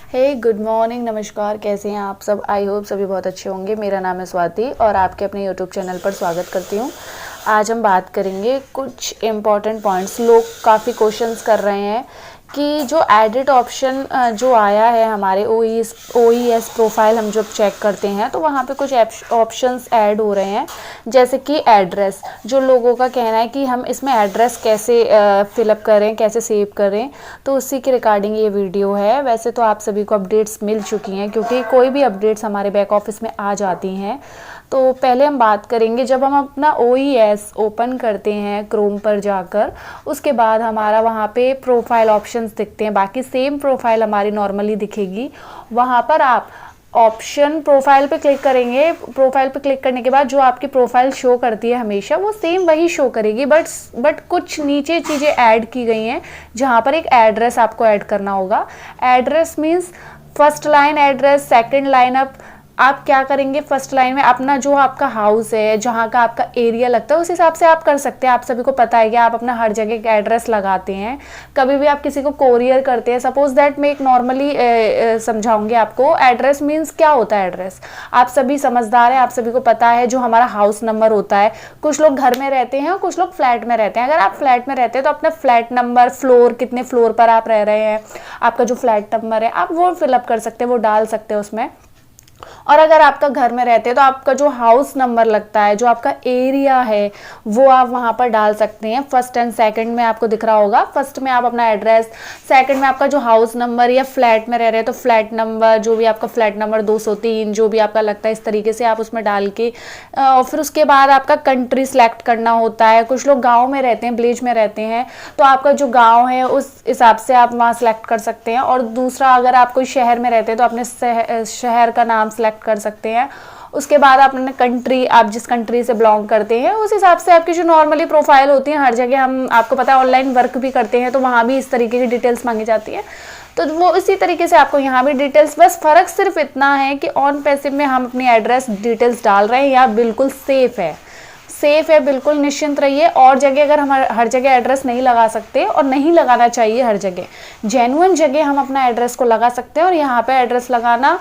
हे good morning, नमस्कार। कैसे हैं आप सब? आई होप सभी बहुत अच्छे होंगे। मेरा नाम है स्वाति और आपके अपने यूट्यूब चैनल पर स्वागत करती हूँ। आज हम बात करेंगे कुछ इम्पॉर्टेंट पॉइंट्स। लोग काफ़ी क्वेश्चंस कर रहे हैं कि जो एडिट ऑप्शन जो आया है हमारे OES प्रोफाइल हम जब चेक करते हैं तो वहाँ पे कुछ ऑप्शंस ऐड हो रहे हैं, जैसे कि एड्रेस। जो लोगों का कहना है कि हम इसमें एड्रेस कैसे फिलअप करें, कैसे सेव करें, तो उसी के रिगार्डिंग ये वीडियो है। वैसे तो आप सभी को अपडेट्स मिल चुकी हैं, क्योंकि कोई भी अपडेट्स हमारे बैक ऑफिस में आ जाती हैं। तो पहले हम बात करेंगे, जब हम अपना OES ओपन करते हैं क्रोम पर जाकर, उसके बाद हमारा वहाँ पे प्रोफाइल ऑप्शंस दिखते हैं। बाकी सेम प्रोफाइल हमारी नॉर्मली दिखेगी। वहाँ पर आप ऑप्शन प्रोफाइल पे क्लिक करेंगे। प्रोफाइल पे क्लिक करने के बाद जो आपकी प्रोफाइल शो करती है हमेशा वो सेम वही शो करेगी, बट कुछ नीचे चीज़ें ऐड की गई हैं, जहाँ पर एक एड्रेस आपको ऐड करना होगा। Address means first line address, second line up. आप क्या करेंगे, फर्स्ट लाइन में अपना जो आपका हाउस है, जहाँ का आपका एरिया लगता है, उस हिसाब से आप कर सकते हैं। आप सभी को पता है कि आप अपना हर जगह का एड्रेस लगाते हैं। कभी भी आप किसी को कोरियर करते हैं, सपोज दैट मैं एक नॉर्मली समझाऊंगी आपको। एड्रेस मीन्स क्या होता है एड्रेस, आप सभी समझदार हैं, आप सभी को पता है जो हमारा हाउस नंबर होता है। कुछ लोग घर में रहते हैं और कुछ लोग फ्लैट में रहते हैं। अगर आप फ्लैट में रहते हैं तो अपना फ्लैट नंबर, फ्लोर, कितने फ्लोर पर आप रह रहे हैं, आपका जो फ्लैट नंबर है, आप वो फिलअप कर सकते हैं, वो डाल सकते हैं उसमें। और अगर आपका घर में रहते हैं तो आपका जो हाउस नंबर लगता है, जो आपका एरिया है, वो आप वहाँ पर डाल सकते हैं। फर्स्ट एंड सेकंड में आपको दिख रहा होगा। फर्स्ट में आप अपना एड्रेस, सेकंड में आपका जो हाउस नंबर, या फ्लैट में रह रहे हैं तो फ्लैट नंबर, जो भी आपका फ्लैट नंबर 203, जो भी आपका लगता है, इस तरीके से आप उसमें डाल के और फिर उसके बाद आपका कंट्री सेलेक्ट करना होता है। कुछ लोग गाँव में रहते हैं, विलेज में रहते हैं, तो आपका जो गाँव है उस हिसाब से आप वहाँ सेलेक्ट कर सकते हैं। और दूसरा, अगर आप कोई शहर में रहते हैं तो अपने शहर का नाम सेलेक्ट कर सकते हैं। उसके बाद आप अपने कंट्री, आप जिस कंट्री से बिलोंग करते हैं, उस हिसाब से आपकी जो नॉर्मली प्रोफाइल होती है, हर जगह हम, आपको पता है, ऑनलाइन वर्क भी करते हैं तो वहाँ भी इस तरीके की डिटेल्स मांगी जाती है। तो वो इसी तरीके से आपको यहाँ भी डिटेल्स, बस फ़र्क सिर्फ इतना है कि ऑन पैसिव में हम अपनी एड्रेस डिटेल्स डाल रहे हैं, यहाँ बिल्कुल सेफ है, बिल्कुल निश्चिंत रहिए। और जगह अगर हम हर जगह एड्रेस नहीं लगा सकते, और नहीं लगाना चाहिए हर जगह, जेन्युइन जगह हम अपना एड्रेस को लगा सकते हैं। और यहाँ पे एड्रेस लगाना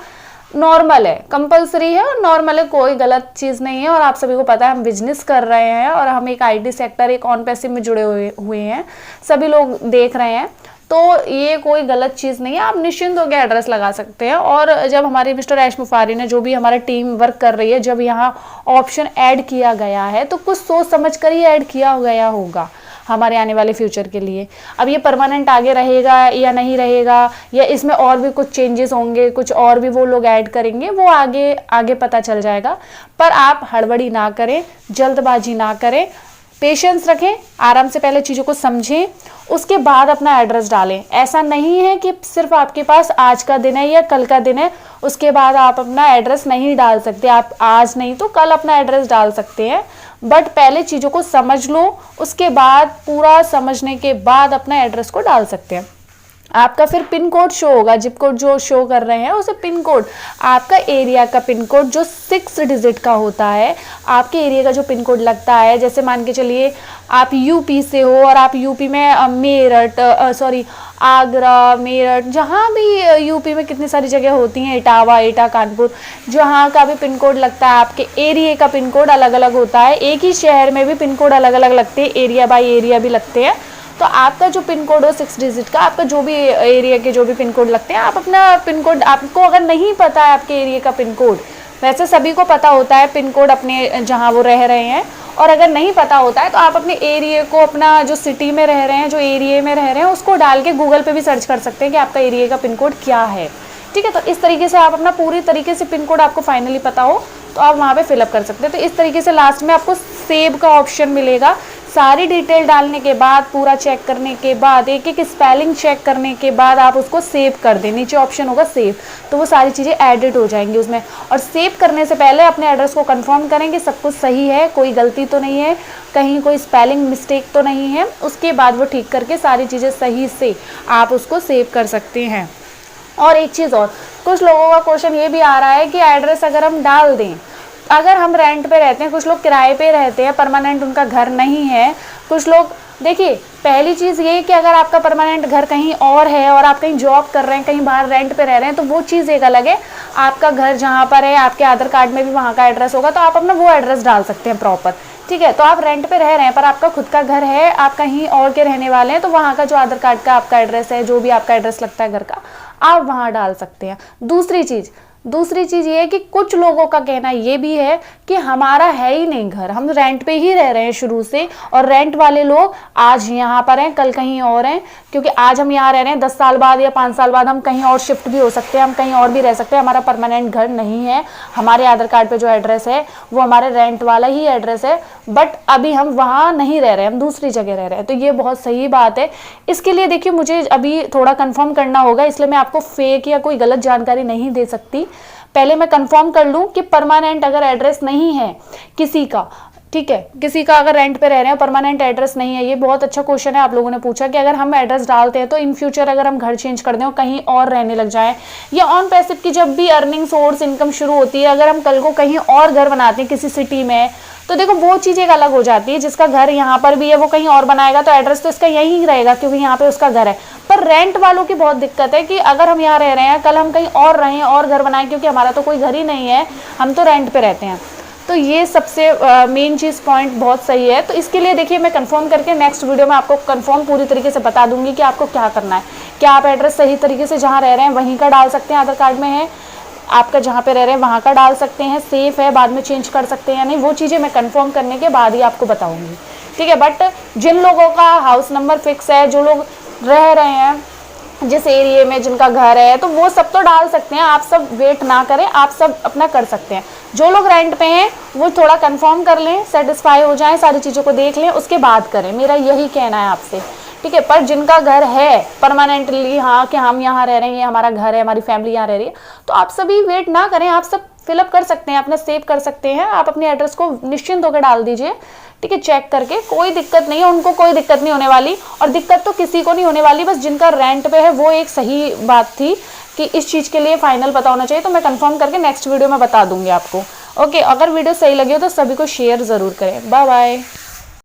नॉर्मल है, कंपलसरी है और नॉर्मल है, कोई गलत चीज़ नहीं है। और आप सभी को पता है हम बिजनेस कर रहे हैं और हम एक IT सेक्टर, एक ऑन पैसिव में जुड़े हुए हैं, सभी लोग देख रहे हैं, तो ये कोई गलत चीज़ नहीं है। आप निश्चिंत होकर एड्रेस लगा सकते हैं। और जब हमारे मिस्टर ऐश मुफारी ने, जो भी हमारा टीम वर्क कर रही है, जब यहाँ ऑप्शन ऐड किया गया है तो कुछ सोच समझ कर ही ऐड किया गया होगा हमारे आने वाले फ्यूचर के लिए। अब ये परमानेंट आगे रहेगा या नहीं रहेगा, या इसमें और भी कुछ चेंजेस होंगे, कुछ और भी वो लोग ऐड करेंगे, वो आगे आगे पता चल जाएगा। पर आप हड़बड़ी ना करें, जल्दबाजी ना करें, पेशेंस रखें, आराम से पहले चीज़ों को समझें, उसके बाद अपना एड्रेस डालें। ऐसा नहीं है कि सिर्फ आपके पास आज का दिन है या कल का दिन है, उसके बाद आप अपना एड्रेस नहीं डाल सकते। आप आज नहीं तो कल अपना एड्रेस डाल सकते हैं, बट पहले चीज़ों को समझ लो, उसके बाद पूरा समझने के बाद अपना एड्रेस को डाल सकते हैं। आपका फिर पिन कोड शो होगा, जिप कोड जो शो कर रहे हैं उसे पिन कोड, आपका एरिया का पिन कोड जो 6 डिजिट का होता है, आपके एरिया का जो पिन कोड लगता है। जैसे मान के चलिए आप यूपी से हो और आप यूपी में मेरठ, आगरा, मेरठ, जहाँ भी यूपी में कितनी सारी जगह होती हैं, इटावा, एटा, कानपुर, जहाँ का भी पिन कोड लगता है, आपके एरिया का पिन कोड अलग अलग होता है। एक ही शहर में भी पिन कोड अलग अलग लगते हैं, एरिया बाय एरिया भी लगते हैं। तो आपका जो पिन कोड हो 6 डिजिट का, आपका जो भी एरिया के जो भी पिन कोड लगते हैं, आप अपना पिन कोड, आपको अगर नहीं पता है आपके एरिया का पिन कोड, वैसे सभी को पता होता है पिन कोड अपने जहाँ वो रह रहे हैं, और अगर नहीं पता होता है तो आप अपने एरिया को, अपना जो सिटी में रह रहे हैं, जो एरिया में रह रहे हैं, उसको डाल के गूगल पे भी सर्च कर सकते हैं कि आपका एरिया का पिन कोड क्या है। ठीक है, तो इस तरीके से आप अपना पूरी तरीके से पिन कोड आपको फाइनली पता हो तो आप वहाँ पे फिलअप कर सकते हैं। तो इस तरीके से लास्ट में आपको सेव का ऑप्शन मिलेगा। सारी डिटेल डालने के बाद, पूरा चेक करने के बाद, एक एक स्पेलिंग चेक करने के बाद आप उसको सेव कर दें। नीचे ऑप्शन होगा सेव, तो वो सारी चीज़ें एडिट हो जाएंगी उसमें। और सेव करने से पहले अपने एड्रेस को कंफर्म करें कि सब कुछ सही है, कोई गलती तो नहीं है, कहीं कोई स्पेलिंग मिस्टेक तो नहीं है। उसके बाद वो ठीक करके सारी चीज़ें सही से आप उसको सेव कर सकते हैं। और एक चीज़ और, कुछ लोगों का क्वेश्चन ये भी आ रहा है कि एड्रेस अगर हम डाल दें, अगर हम रेंट पे रहते हैं, कुछ लोग किराए पे रहते हैं, परमानेंट उनका घर नहीं है, कुछ लोग देखिए पहली चीज़ ये कि अगर आपका परमानेंट घर कहीं और है और आप कहीं जॉब कर रहे हैं, कहीं बाहर रेंट पे रह रहे हैं, तो वो चीज़ एक अलग है। आपका घर जहाँ पर है, आपके आधार कार्ड में भी वहाँ का एड्रेस होगा, तो आप अपना वो एड्रेस डाल सकते हैं प्रॉपर, ठीक है। तो आप रेंट पे रह रहे हैं पर आपका खुद का घर है, आप कहीं और के रहने वाले हैं, तो वहाँ का जो आधार कार्ड का आपका एड्रेस है, जो भी आपका एड्रेस लगता है घर का, आप वहाँ डाल सकते हैं। दूसरी चीज़ ये है कि कुछ लोगों का कहना ये भी है कि हमारा है ही नहीं घर, हम रेंट पे ही रह रहे हैं शुरू से, और रेंट वाले लोग आज यहाँ पर हैं, कल कहीं और हैं, क्योंकि आज हम यहाँ रह रहे हैं, 10 साल बाद या 5 साल बाद हम कहीं और शिफ्ट भी हो सकते हैं, हम कहीं और भी रह सकते हैं, हमारा परमानेंट घर नहीं है, हमारे आधार कार्ड पे जो एड्रेस है वो हमारे रेंट वाला ही एड्रेस है, बट अभी हम वहाँ नहीं रह रहे हैं, हम दूसरी जगह रह रहे हैं। तो ये बहुत सही बात है। इसके लिए देखिए मुझे अभी थोड़ा कंफर्म करना होगा, इसलिए मैं आपको फेक या कोई गलत जानकारी नहीं दे सकती। पहले मैं कंफर्म कर लूं कि परमानेंट अगर एड्रेस नहीं है किसी का, ठीक है, किसी का अगर रेंट पे रह रहे हैं परमानेंट एड्रेस नहीं है, ये बहुत अच्छा क्वेश्चन है आप लोगों ने पूछा कि अगर हम एड्रेस डालते हैं तो इन फ्यूचर अगर हम घर चेंज कर दें और कहीं और रहने लग जाएं, या ऑन पैसिव की जब भी अर्निंग सोर्स इनकम शुरू होती है, अगर हम कल को कहीं और घर बनाते हैं किसी सिटी में, तो देखो वो चीज़ एक अलग हो जाती है। जिसका घर यहाँ पर भी है वो कहीं और बनाएगा तो एड्रेस तो इसका यहीं रहेगा क्योंकि यहाँ पे उसका घर है। पर रेंट वालों की बहुत दिक्कत है कि अगर हम यहाँ रह रहे हैं, कल हम कहीं और रहें और घर बनाएं, क्योंकि हमारा तो कोई घर ही नहीं है, हम तो रेंट पे रहते हैं। तो ये सबसे मेन चीज़ पॉइंट बहुत सही है। तो इसके लिए देखिए मैं कंफर्म करके नेक्स्ट वीडियो में आपको कंफर्म पूरी तरीके से बता दूंगी कि आपको क्या करना है। क्या आप एड्रेस सही तरीके से जहाँ रह रहे हैं वहीं का डाल सकते हैं, आधार कार्ड में है आपका जहाँ पे रह रहे हैं वहाँ का डाल सकते हैं, सेफ है, बाद में चेंज कर सकते हैं या नहीं, वो चीज़ें मैं कंफर्म करने के बाद ही आपको बताऊंगी, ठीक है। बट जिन लोगों का हाउस नंबर फिक्स है, जो लोग रह रहे हैं जिस एरिया में, जिनका घर है, तो वो सब तो डाल सकते हैं। आप सब वेट ना करें, आप सब अपना कर सकते हैं। जो लोग रेंट पे हैं वो थोड़ा कंफर्म कर लें, सेटिस्फाई हो जाएं, सारी चीज़ों को देख लें, उसके बाद करें, मेरा यही कहना है आपसे, ठीक है। पर जिनका घर है परमानेंटली, हाँ कि हम यहाँ रह रहे हैं, ये हमारा घर है, हमारी फैमिली यहाँ रह रही है, तो आप सभी वेट ना करें, आप सब फिलअप कर सकते हैं, अपना सेव कर सकते हैं, आप अपने एड्रेस को निश्चिंत होकर डाल दीजिए, ठीक है, चेक करके। कोई दिक्कत नहीं है, उनको कोई दिक्कत नहीं होने वाली, और दिक्कत तो किसी को नहीं होने वाली, बस जिनका रेंट पे है वो एक सही बात थी कि इस चीज़ के लिए फाइनल पता होना चाहिए। तो मैं कंफर्म करके नेक्स्ट वीडियो में बता दूंगी आपको। ओके, अगर वीडियो सही लगी हो तो सभी को शेयर ज़रूर करें। Bye bye.